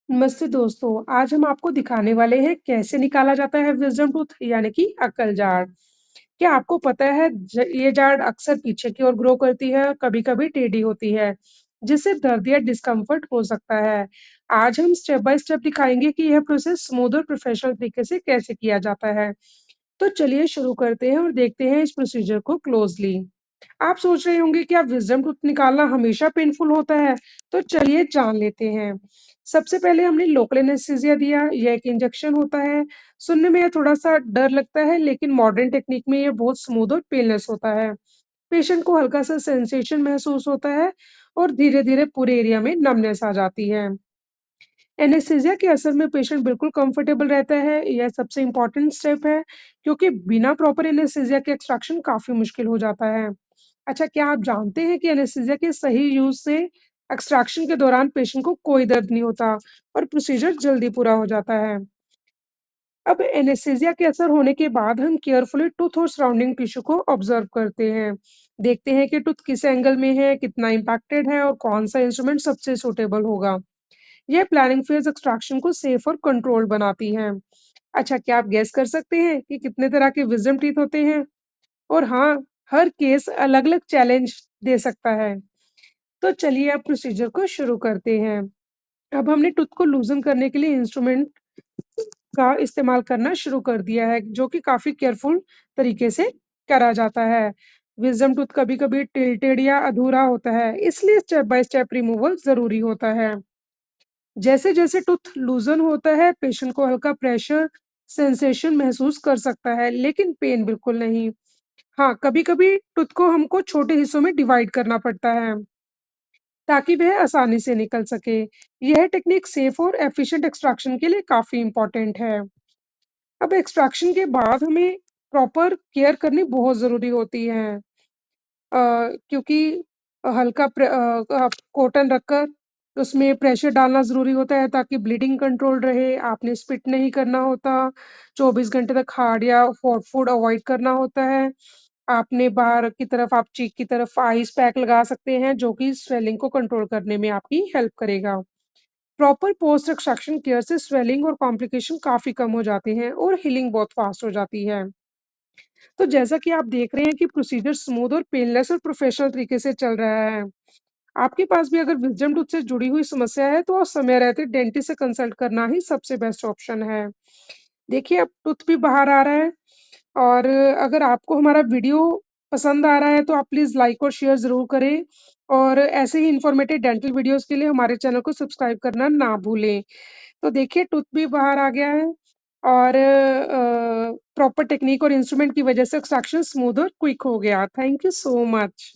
नमस्ते दोस्तों, आज हम आपको दिखाने वाले हैं कैसे निकाला जाता है विज़डम टूथ यानी कि अक्ल जाड़। क्या आपको पता है ये जाड़ अक्सर पीछे की ओर ग्रो करती है, कभी-कभी टेढ़ी होती है, जिससे दर्द या डिस्कम्फर्ट हो सकता है। आज हम स्टेप बाय स्टेप दिखाएंगे कि यह प्रोसेस स्मूथ और प्रोफेशनल तरीके से कैसे किया जाता है। तो चलिए शुरू करते हैं और देखते हैं इस प्रोसीजर को क्लोज़ली। आप सोच रहे होंगे कि विज़डम टूथ निकालना हमेशा पेनफुल होता है, तो चलिए जान लेते हैं। सबसे पहले हमने लोकल एनेस्थीसिया दिया, यह एक इंजेक्शन होता है। सुनने में यह थोड़ा-सा डर लगता है, लेकिन मॉडर्न टेक्निक में ये बहुत स्मूथ और पेनलेस होता है। पेशेंट को हल्का-सा सेंसेशन महसूस होता है और धीरे-धीरे पूरे एरिया में नमनेस आ जाती है। एनेस्थीसिया के असर में पेशेंट बिल्कुल कंफर्टेबल रहता है, यह सबसे इम्पोर्टेंट स्टेप है, क्योंकि बिना प्रॉपर एनेस्थीसिया के एक्सट्रैक्शन काफ़ी मुश्किल हो जाता है। अच्छा, क्या आप जानते हैं कि एनेस्थीसिया के सही यूज़ से एक्सट्रैक्शन के दौरान पेशेंट को कोई दर्द नहीं होता और प्रोसीजर जल्दी पूरा हो जाता है। अब एनेस्थीसिया के असर होने के बाद हम केयरफुली टूथ और सराउंडिंग टिश्यू को ऑब्जर्व करते हैं। देखते हैं कि टूथ किस एंगल में है, कितना इम्पैक्टेड है और कौन-सा इंस्ट्रूमेंट सबसे सूटेबल होगा। यह प्लानिंग फेज़ एक्सट्रैक्शन को सेफ और कंट्रोल्ड बनाती है। अच्छा, क्या आप गेस कर सकते हैं कि कितने तरह के विज़डम टीथ होते हैं? और हाँ, हर केस अलग-अलग चैलेंज दे सकता है। तो चलिए अब प्रोसीजर को शुरू करते हैं। अब हमने टूथ को लूज़न करने के लिए इंस्ट्रूमेंट का इस्तेमाल करना शुरू कर दिया है, जो कि काफ़ी केयरफुल तरीके से करा जाता है। विज़डम टूथ कभी-कभी टिल्टेड या अधूरा होता है, इसलिए स्टेप बाय स्टेप रिमूवल ज़रूरी होता है। जैसे-जैसे टूथ लूज़न होता है, पेशेंट को हल्का प्रेशर सेंसेशन महसूस कर सकता है, लेकिन पेन बिल्कुल नहीं। हाँ, कभी-कभी टूथ को हमको छोटे हिस्सों में डिवाइड करना पड़ता है, ताकि वह आसानी से निकल सके। यह टेक्निक सेफ और एफिशिएंट एक्सट्रैक्शन के लिए काफ़ी इम्पोर्टेंट है। अब एक्सट्रैक्शन के बाद हमें प्रॉपर केयर करनी बहुत ज़रूरी होती है। क्योंकि कॉटन रखकर उसमें प्रेशर डालना ज़रूरी होता है ताकि ब्लीडिंग कंट्रोल रहे, आपने स्पिट नहीं करना होता, 24 घंटे तक हार्ड या हॉट फूड अवॉइड करना होता है। आपने बाहर की तरफ आप चीक की तरफ आइस पैक लगा सकते हैं, जो कि स्वेलिंग को कंट्रोल करने में आपकी हेल्प करेगा। प्रॉपर पोस्ट एक्सट्रैक्शन केयर से स्वेलिंग और कॉम्प्लिकेशन काफ़ी कम हो जाते हैं और हीलिंग बहुत फास्ट हो जाती है। तो जैसा कि आप देख रहे हैं कि प्रोसीजर स्मूथ और पेनलेस और प्रोफेशनल तरीके से चल रहा है। आपके पास भी अगर विज़डम टूथ से जुड़ी हुई समस्या है, तो समय रहते डेंटिस्ट से कंसल्ट करना ही सबसे बेस्ट ऑप्शन है। देखिए, अब टूथ भी बाहर आ रहा है और अगर आपको हमारा वीडियो पसंद आ रहा है, तो आप प्लीज़ लाइक और शेयर ज़रूर करें और ऐसे ही इन्फॉर्मेटिव डेंटल वीडियोज़ के लिए हमारे चैनल को सब्सक्राइब करना ना भूलें। तो देखिए, टूथ भी बाहर आ गया है और प्रॉपर टेक्नीक और इंस्ट्रूमेंट की वजह से एक्सट्रैक्शन स्मूथ और क्विक हो गया। Thank you so much.